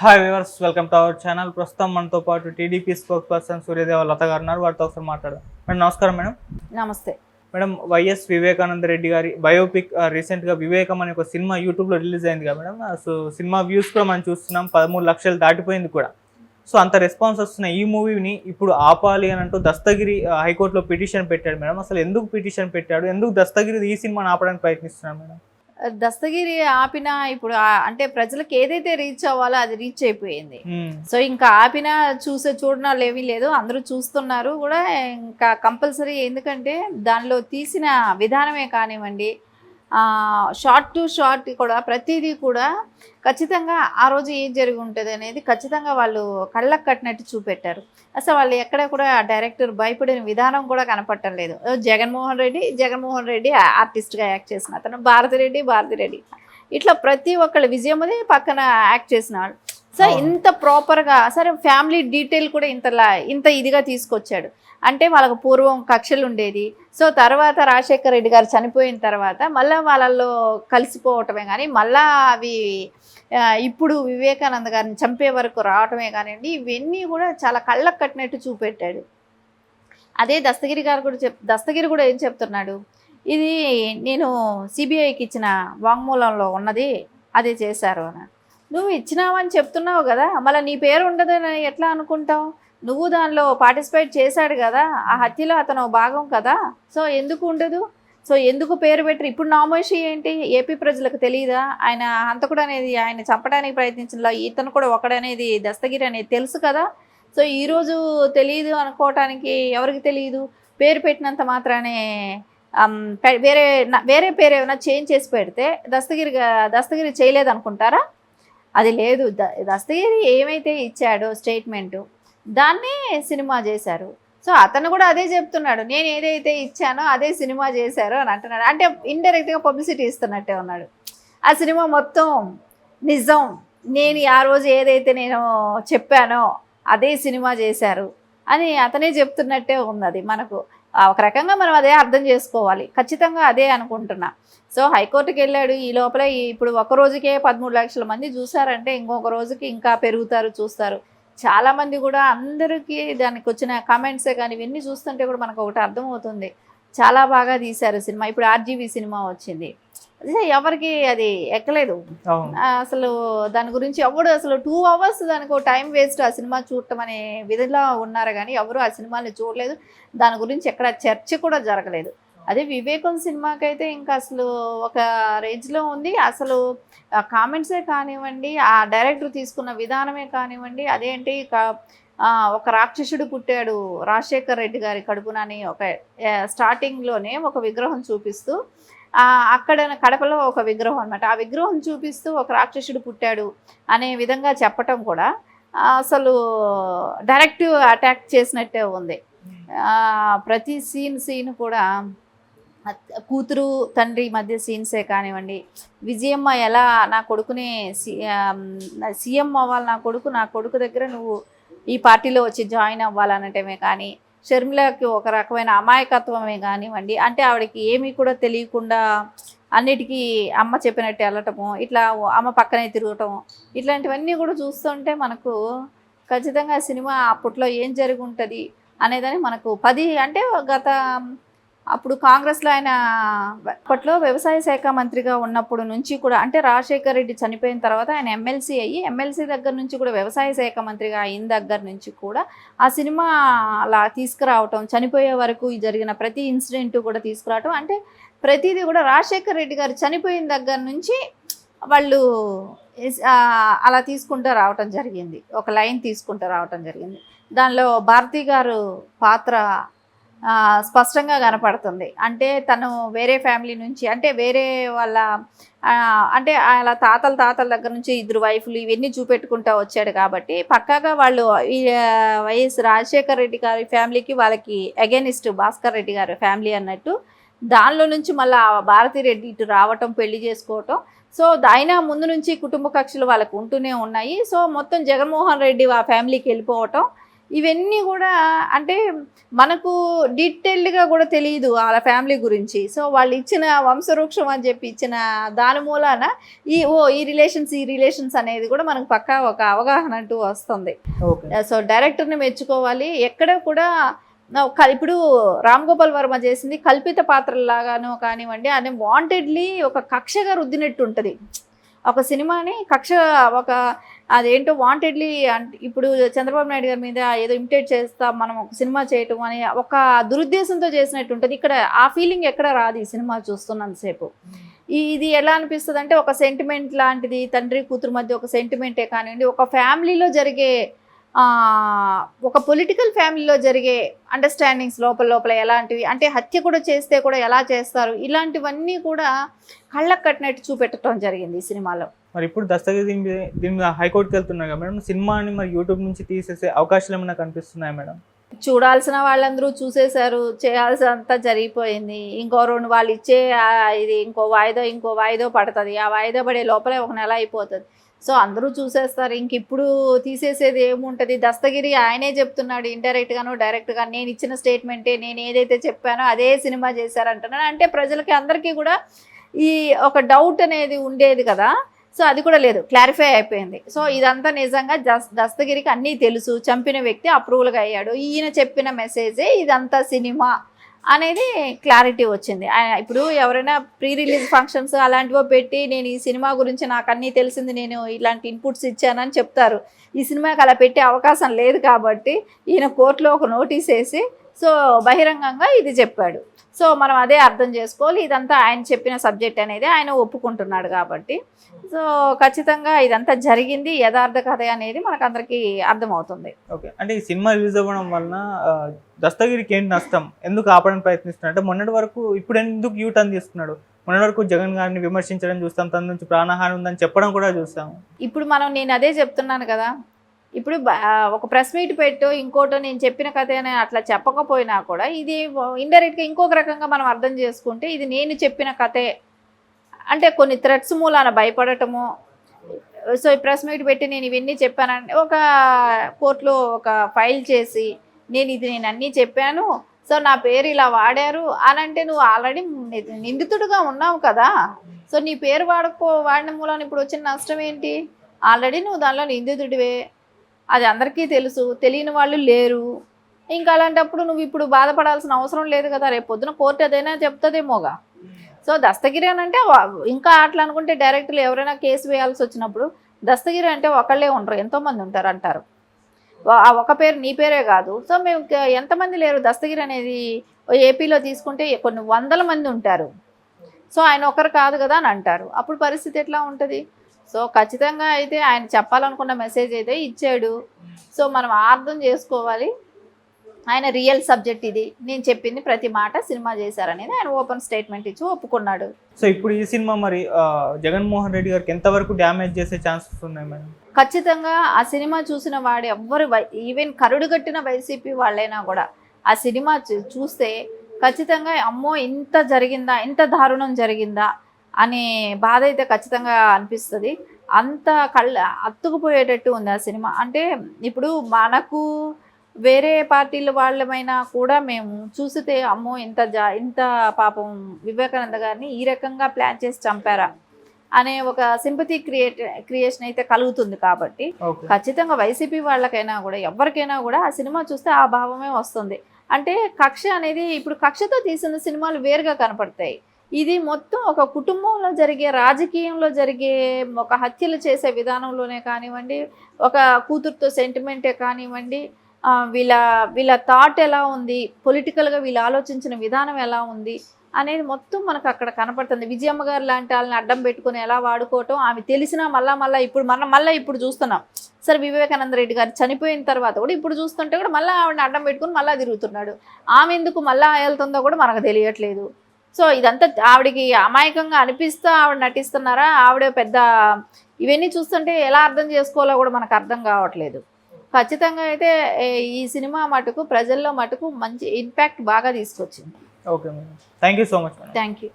Hi viewers, welcome to our channel. ప్రస్తుతం మనతో పాటు టీడీపీ స్పోక్స్ పర్సన్ సూర్యదేవ లత గారు ఉన్నారు. వారితో ఒకసారి మాట్లాడదాం. మేడం నమస్కారం. మేడం నమస్తే. మేడం వైఎస్ వివేకానంద రెడ్డి గారి బయోపిక్ రీసెంట్గా వివేకం అనే ఒక సినిమా యూట్యూబ్లో రిలీజ్ అయింది కదా మేడం. సో సినిమా వ్యూస్ కూడా మనం చూస్తున్నాం, 13 లక్షలు దాటిపోయింది కూడా. సో అంత రెస్పాన్స్ వస్తున్న ఈ మూవీని ఇప్పుడు ఆపాలి అని అంటూ దస్తగిరి హైకోర్టులో పిటిషన్ పెట్టాడు మేడం. అసలు ఎందుకు పిటిషన్ పెట్టాడు, ఎందుకు దస్తగిరి ఈ సినిమాని ఆపడానికి ప్రయత్నిస్తున్నాడు మేడం? దస్తగిరి ఆపినా ఇప్పుడు అంటే ప్రజలకు ఏదైతే రీచ్ అవ్వాలో అది రీచ్ అయిపోయింది. సో ఇంకా ఆపినా చూడడం వాళ్ళు ఏమీ లేదు, అందరూ చూస్తున్నారు కూడా. ఇంకా కంపల్సరీ, ఎందుకంటే దానిలో తీసిన విధానమే కానివ్వండి, షార్ట్ టు షార్ట్ కూడా ప్రతిదీ కూడా ఖచ్చితంగా ఆ రోజు ఏం జరిగి ఉంటుంది అనేది ఖచ్చితంగా వాళ్ళు కళ్ళకు కట్టినట్టు చూపెట్టారు. అసలు వాళ్ళు ఎక్కడ కూడా డైరెక్టర్ భయపడిన విధానం కూడా కనపట్టలేదు. జగన్మోహన్ రెడ్డి ఆర్టిస్ట్గా యాక్ట్ చేసిన అతను, భారతిరెడ్డి ఇట్లా ప్రతి ఒక్కళ్ళ విజయమ్మది పక్కన యాక్ట్ చేసిన వాళ్ళు. సో ఇంత ప్రాపర్గా, సరే ఫ్యామిలీ డీటెయిల్ కూడా ఇంత ఇదిగా తీసుకొచ్చాడు. అంటే వాళ్ళకు పూర్వం కక్షలు ఉండేది. సో తర్వాత రాజశేఖర రెడ్డి గారు చనిపోయిన తర్వాత మళ్ళీ వాళ్ళల్లో కలిసిపోవటమే కానీ, మళ్ళా అవి ఇప్పుడు వివేకానంద గారిని చంపే వరకు రావటమే కానివ్వండి, ఇవన్నీ కూడా చాలా కళ్ళకు కట్టినట్టు చూపెట్టాడు. అదే దస్తగిరి కూడా ఏం చెప్తున్నాడు, ఇది నేను సిబిఐకి ఇచ్చిన వాంగ్మూలంలో ఉన్నది, అదే చేశారు అని. నువ్వు ఇచ్చినావని చెప్తున్నావు కదా, మళ్ళీ నీ పేరు ఉండదని ఎట్లా అనుకుంటావు? నువ్వు దానిలో పార్టిసిపేట్ చేశాడు కదా, ఆ హత్యలో అతను భాగం కదా, సో ఎందుకు ఉండదు? సో ఎందుకు పేరు పెట్టరు? ఇప్పుడు నామోషి ఏంటి? ఏపీ ప్రజలకు తెలియదా ఆయన హంతకుడు అనేది? ఆయన చంపడానికి ప్రయత్నించిన ఇతను కూడా ఒకడనేది దస్తగిరి అనేది తెలుసు కదా. సో ఈరోజు తెలియదు అనుకోవటానికి ఎవరికి తెలియదు? పేరు పెట్టినంత మాత్రానే వేరే పేరు ఏమైనా చేంజ్ చేసి పెడితే దస్తగిరి చేయలేదు అనుకుంటారా? అది లేదు. దస్తగిరి ఏమైతే ఇచ్చాడో స్టేట్మెంటు, దాన్నే సినిమా చేశారు. సో అతను కూడా అదే చెప్తున్నాడు, నేను ఏదైతే ఇచ్చానో అదే సినిమా చేశారు అని అంటున్నాడు. అంటే ఇండైరెక్ట్గా పబ్లిసిటీ ఇస్తున్నట్టే ఉన్నాడు. ఆ సినిమా మొత్తం నిజం, నేను ఆ రోజు ఏదైతే నేను చెప్పానో అదే సినిమా చేశారు అని అతనే చెప్తున్నట్టే ఉన్నది. మనకు ఒక రకంగా మనం అదే అర్థం చేసుకోవాలి. ఖచ్చితంగా అదే అనుకుంటున్నా. సో హైకోర్టుకి వెళ్ళాడు. ఈ లోపల ఇప్పుడు ఒక రోజుకే 13 లక్షల మంది చూసారంటే ఇంకొక రోజుకి ఇంకా పెరుగుతారు, చూస్తారు. చాలామంది కూడా, అందరికీ దానికి వచ్చిన కామెంట్సే కానీ ఇవన్నీ చూస్తుంటే కూడా మనకు ఒకటి అర్థమవుతుంది, చాలా బాగా తీశారు సినిమా. ఇప్పుడు ఆర్జీవీ సినిమా వచ్చింది, ఎవరికి అది ఎక్కలేదు అసలు. దాని గురించి ఎవడు అసలు 2 అవర్స్ దానికి టైం వేస్ట్ ఆ సినిమా చూడటం అనే విధంగా ఉన్నారు కానీ ఎవరు ఆ సినిమాని చూడలేదు. దాని గురించి ఎక్కడ చర్చ కూడా జరగలేదు. అదే వివేకం సినిమాకైతే ఇంకా అసలు ఒక రేంజ్లో ఉంది. అసలు కామెంట్సే కానివ్వండి, ఆ డైరెక్టర్ తీసుకున్న విధానమే కానివ్వండి, అదేంటి ఒక రాక్షసుడు పుట్టాడు రాజశేఖర్ రెడ్డి గారి కడుపునని ఒక స్టార్టింగ్లోనే ఒక విగ్రహం చూపిస్తూ, అక్కడ కడపలో ఒక విగ్రహం అనమాట, ఆ విగ్రహం చూపిస్తూ ఒక రాక్షసుడు పుట్టాడు అనే విధంగా చెప్పటం కూడా అసలు డైరెక్ట్ అటాక్ చేసినట్టే ఉంది. ప్రతి సీన్ కూడా కూతురు తండ్రి మధ్య సీన్సే కానివ్వండి, విజయమ్మ ఎలా నా కొడుకుని సీఎం అవ్వాలి, నా కొడుకు దగ్గర నువ్వు ఈ పార్టీలో వచ్చి జాయిన్ అవ్వాలనటమే కానీ, షర్మిలకి ఒక రకమైన అమాయకత్వమే కానివ్వండి, అంటే ఆవిడకి ఏమీ కూడా తెలియకుండా అన్నిటికీ అమ్మ చెప్పినట్టు వెళ్ళటము, ఇట్లా అమ్మ పక్కనే తిరగటము, ఇట్లాంటివన్నీ కూడా చూస్తుంటే మనకు ఖచ్చితంగా సినిమా అప్పట్లో ఏం జరిగి ఉంటుంది అనేదని మనకు అంటే గత అప్పుడు కాంగ్రెస్లో ఆయన అప్పట్లో వ్యవసాయ శాఖ మంత్రిగా ఉన్నప్పుడు నుంచి కూడా, అంటే రాజశేఖర రెడ్డి చనిపోయిన తర్వాత ఆయన ఎమ్మెల్సీ దగ్గర నుంచి కూడా, వ్యవసాయ శాఖ మంత్రిగా అయిన దగ్గర నుంచి కూడా ఆ సినిమా అలా తీసుకురావటం, చనిపోయే వరకు జరిగిన ప్రతి ఇన్సిడెంట్ కూడా తీసుకురావటం, అంటే ప్రతిదీ కూడా రాజశేఖర రెడ్డి గారు చనిపోయిన దగ్గర నుంచి వాళ్ళు అలా తీసుకుంటూ రావటం జరిగింది. ఒక లైన్ తీసుకుంటూ రావటం జరిగింది. దానిలో భారతి గారు పాత్ర స్పష్టంగా కనపడుతుంది. అంటే తను వేరే ఫ్యామిలీ నుంచి, అంటే వేరే వాళ్ళ అంటే అలా తాతల దగ్గర నుంచి 2 వైఫ్లు ఇవన్నీ చూపెట్టుకుంటూ వచ్చాడు కాబట్టి పక్కాగా వాళ్ళు ఈ వైఎస్ రాజశేఖర రెడ్డి గారి ఫ్యామిలీకి వాళ్ళకి అగెనిస్ట్ భాస్కర్ రెడ్డి గారి ఫ్యామిలీ అన్నట్టు, దానిలో నుంచి మళ్ళీ భారతిరెడ్డి ఇటు రావటం, పెళ్లి చేసుకోవటం. సో అయినా ముందు నుంచి కుటుంబ కక్షలు వాళ్ళకు ఉంటూనే ఉన్నాయి. సో మొత్తం జగన్మోహన్ రెడ్డి ఆ ఫ్యామిలీకి వెళ్ళిపోవటం, ఇవన్నీ కూడా అంటే మనకు డీటెయిల్డ్గా కూడా తెలియదు వాళ్ళ ఫ్యామిలీ గురించి. సో వాళ్ళు ఇచ్చిన వంశవృక్షం అని చెప్పి ఇచ్చిన దాని మూలాన ఈ రిలేషన్స్ అనేది కూడా మనకు పక్కా ఒక అవగాహన అంటూ వస్తుంది. ఓకే. సో డైరెక్టర్ని మెచ్చుకోవాలి. ఎక్కడ కూడా ఇప్పుడు రామ్ గోపాల్ వర్మ చేసింది కల్పిత పాత్రలాగానో కానివ్వండి, అని వాంటెడ్లీ ఒక కక్షగా రుద్దినట్టు ఉంటుంది ఒక సినిమాని. కక్ష ఒక అదేంటో వాంటెడ్లీ అంటే ఇప్పుడు చంద్రబాబు నాయుడు గారి మీద ఏదో ఇమిటేట్ చేస్తాం మనం ఒక సినిమా చేయటం అని ఒక దురుద్దేశంతో చేసినట్టు ఉంటుంది. ఇక్కడ ఆ ఫీలింగ్ ఎక్కడ రాదు ఈ సినిమా చూస్తున్నంతసేపు. ఇది ఎలా అనిపిస్తుంది అంటే ఒక సెంటిమెంట్ లాంటిది, తండ్రి కూతురు మధ్య ఒక సెంటిమెంటే కానివ్వండి, ఒక ఫ్యామిలీలో జరిగే ఒక పొలిటికల్ ఫ్యామిలీలో జరిగే అండర్స్టాండింగ్స్ లోపల ఎలాంటివి అంటే హత్య కూడా చేస్తే కూడా ఎలా చేస్తారు, ఇలాంటివన్నీ కూడా కళ్ళకు కట్టినట్టు చూపెట్టడం జరిగింది ఈ సినిమాలో. మరి ఇప్పుడు దస్తగిరి దీని మీద హైకోర్టుకి వెళ్తున్నాయి కదా మేడం, సినిమాని మరి యూట్యూబ్ నుంచి తీసేసే అవకాశాలు ఏమైనా కనిపిస్తున్నాయి మేడం? చూడాల్సిన వాళ్ళందరూ చూసేశారు, చేయాల్సినంతా జరిగిపోయింది. ఇంకో 2 వాళ్ళు ఇచ్చే ఇది ఇంకో వాయిదో పడుతుంది. ఆ వాయిదా పడే లోపలే 1 నెల అయిపోతుంది. సో అందరూ చూసేస్తారు. ఇంక ఇప్పుడు తీసేసేది ఏముంటుంది? దస్తగిరి ఆయనే చెప్తున్నాడు ఇండైరెక్ట్గాను డైరెక్ట్గా, నేను ఇచ్చిన స్టేట్మెంటే, నేను ఏదైతే చెప్పానో అదే సినిమా చేశారంటున్నాను. అంటే ప్రజలకి అందరికీ కూడా ఈ ఒక డౌట్ అనేది ఉండేది కదా, సో అది కూడా లేదు, క్లారిఫై అయిపోయింది. సో ఇదంతా నిజంగా దస్తగిరికి అన్నీ తెలుసు, చంపిన వ్యక్తి అప్రూవల్గా అయ్యాడు, ఈయన చెప్పిన మెసేజే ఇదంతా సినిమా అనేది క్లారిటీ వచ్చింది. ఇప్పుడు ఎవరైనా ప్రీ రిలీజ్ ఫంక్షన్స్ అలాంటివో పెట్టి నేను ఈ సినిమా గురించి నాకు అన్నీ తెలిసింది, నేను ఇలాంటి ఇన్పుట్స్ ఇచ్చానని చెప్తారు. ఈ సినిమాకి అలా పెట్టే అవకాశం లేదు కాబట్టి ఈయన కోర్టులో ఒక నోటీస్ వేసి సో బహిరంగంగా ఇది చెప్పాడు. సో మనం అదే అర్థం చేసుకోవాలి, ఇదంతా ఆయన చెప్పిన సబ్జెక్ట్ అనేది ఆయన ఒప్పుకుంటున్నాడు కాబట్టి సో ఖచ్చితంగా ఇదంతా జరిగింది, యథార్థ కథ అనేది మనకందరికీ అర్థమవుతుంది. ఓకే. అంటే ఈ సినిమా రిలీజ్ అవ్వడం వలన దస్తగిరికి ఏంటి నష్టం, ఎందుకు ఆపడానికి ప్రయత్నిస్తున్నాడు అంటే మొన్నటి వరకు ఇప్పుడు ఎందుకు యూ టర్న్ తీసుకున్నాడు? మొన్నటి వరకు జగన్ గారిని విమర్శించడం చూస్తాం, తన నుంచి ప్రాణహాని ఉందని చెప్పడం కూడా చూస్తాము. ఇప్పుడు నేను అదే చెప్తున్నాను కదా, ఇప్పుడు ఒక ప్రెస్ మీట్ పెట్టో ఇంకోటో నేను చెప్పిన కథ అని అట్లా చెప్పకపోయినా కూడా ఇది ఇండైరెక్ట్గా ఇంకొక రకంగా మనం అర్థం చేసుకుంటే ఇది నేను చెప్పిన కథే అంటే కొన్ని థ్రెట్స్ మూలాన భయపడటము. సో ఈ ప్రెస్ మీట్ పెట్టి నేను ఇవన్నీ చెప్పానంటే ఒక కోర్టులో ఒక ఫైల్ చేసి నేను అన్నీ చెప్పాను, సో నా పేరు ఇలా వాడారు అని అంటే నువ్వు ఆల్రెడీ నిందితుడుగా ఉన్నావు కదా, సో నీ పేరు వాడిన మూలాన ఇప్పుడు వచ్చిన నష్టం ఏంటి? ఆల్రెడీ నువ్వు దానిలో నిందితుడివే, అది అందరికీ తెలుసు, తెలియని వాళ్ళు లేరు. ఇంకా అలాంటప్పుడు నువ్వు ఇప్పుడు బాధపడాల్సిన అవసరం లేదు కదా, రేపు పొద్దున కోర్టు అదైనా చెప్తుందేమోగా. సో దస్తగిరి అని అంటే ఇంకా అట్లా అనుకుంటే డైరెక్టర్లు ఎవరైనా కేసు వేయాల్సి వచ్చినప్పుడు దస్తగిరి అంటే ఒకళ్ళే ఉండరు, ఎంతోమంది ఉంటారు అంటారు. ఆ ఒక పేరు నీ పేరే కాదు, సో మేము ఎంతమంది లేరు, దస్తగిరి అనేది ఏపీలో తీసుకుంటే కొన్ని 100 మంది ఉంటారు, సో ఆయన ఒకరు కాదు కదా అని అంటారు. అప్పుడు పరిస్థితి ఎట్లా ఉంటుంది? సో ఖచ్చితంగా అయితే ఆయన చెప్పాలనుకున్న మెసేజ్ అయితే ఇచ్చాడు. సో మనం అర్థం చేసుకోవాలి, ఆయన రియల్ సబ్జెక్ట్ ఇది, నేను చెప్పింది ప్రతి మాట సినిమా చేశారనేది ఆయన ఓపెన్ స్టేట్మెంట్ ఇచ్చి ఒప్పుకున్నాడు. సో ఇప్పుడు ఈ సినిమా మరి జగన్మోహన్ రెడ్డి గారికి ఎంతవరకు డ్యామేజ్ చేసే ఛాన్సెస్ ఉన్నాయి మేడం? ఖచ్చితంగా ఆ సినిమా చూసిన వాడు ఎవ్వరు ఈవెన్ కరుడుగట్టిన వైసీపీ వాళ్ళైనా కూడా ఆ సినిమా చూస్తే ఖచ్చితంగా అమ్మో ఇంత జరిగిందా, ఇంత దారుణం జరిగిందా అనే బాధ అయితే ఖచ్చితంగా అనిపిస్తుంది. అంత అత్తుకుపోయేటట్టు ఉంది ఆ సినిమా. అంటే ఇప్పుడు మనకు వేరే పార్టీల వాళ్ళమైనా కూడా మేము చూస్తే అమ్మో ఇంత పాపం వివేకానంద గారిని ఈ రకంగా ప్లాన్ చేసి చంపారా అనే ఒక సింపతి క్రియేషన్ అయితే కలుగుతుంది. కాబట్టి ఖచ్చితంగా వైసీపీ వాళ్ళకైనా కూడా ఎవరికైనా కూడా ఆ సినిమా చూస్తే ఆ భావమే వస్తుంది. అంటే కక్ష అనేది ఇప్పుడు కక్షతో తీసిన సినిమాలు వేరుగా కనపడతాయి. ఇది మొత్తం ఒక కుటుంబంలో జరిగే, రాజకీయంలో జరిగే ఒక హత్యలు చేసే విధానంలోనే కానివ్వండి, ఒక కూతురుతో సెంటిమెంటే కానివ్వండి, వీళ్ళ థాట్ ఎలా ఉంది, పొలిటికల్గా వీళ్ళు ఆలోచించిన విధానం ఎలా ఉంది అనేది మొత్తం మనకు అక్కడ కనపడుతుంది. విజయమ్మ గారు లాంటి వాళ్ళని అడ్డం పెట్టుకుని ఎలా వాడుకోవటం, ఆమె తెలిసినా మళ్ళీ ఇప్పుడు చూస్తున్నాం. సరే వివేకానంద రెడ్డి గారు చనిపోయిన తర్వాత కూడా ఇప్పుడు చూస్తుంటే కూడా మళ్ళీ ఆవిడని అడ్డం పెట్టుకుని మళ్ళీ తిరుగుతున్నాడు. ఆమె ఎందుకు మళ్ళీ వెళ్తుందో కూడా మనకు తెలియట్లేదు. సో ఇదంతా ఆవిడకి అమాయకంగా అనిపిస్తూ ఆవిడ నటిస్తున్నారా, ఆవిడ పెద్ద ఇవన్నీ చూస్తుంటే ఎలా అర్థం చేసుకోవాలో కూడా మనకు అర్థం కావట్లేదు. ఖచ్చితంగా అయితే ఈ సినిమా మటుకు ప్రజల్లో మటుకు మంచి ఇంపాక్ట్ బాగా తీసుకొచ్చింది. Okay madam, thank you so much. Thank you.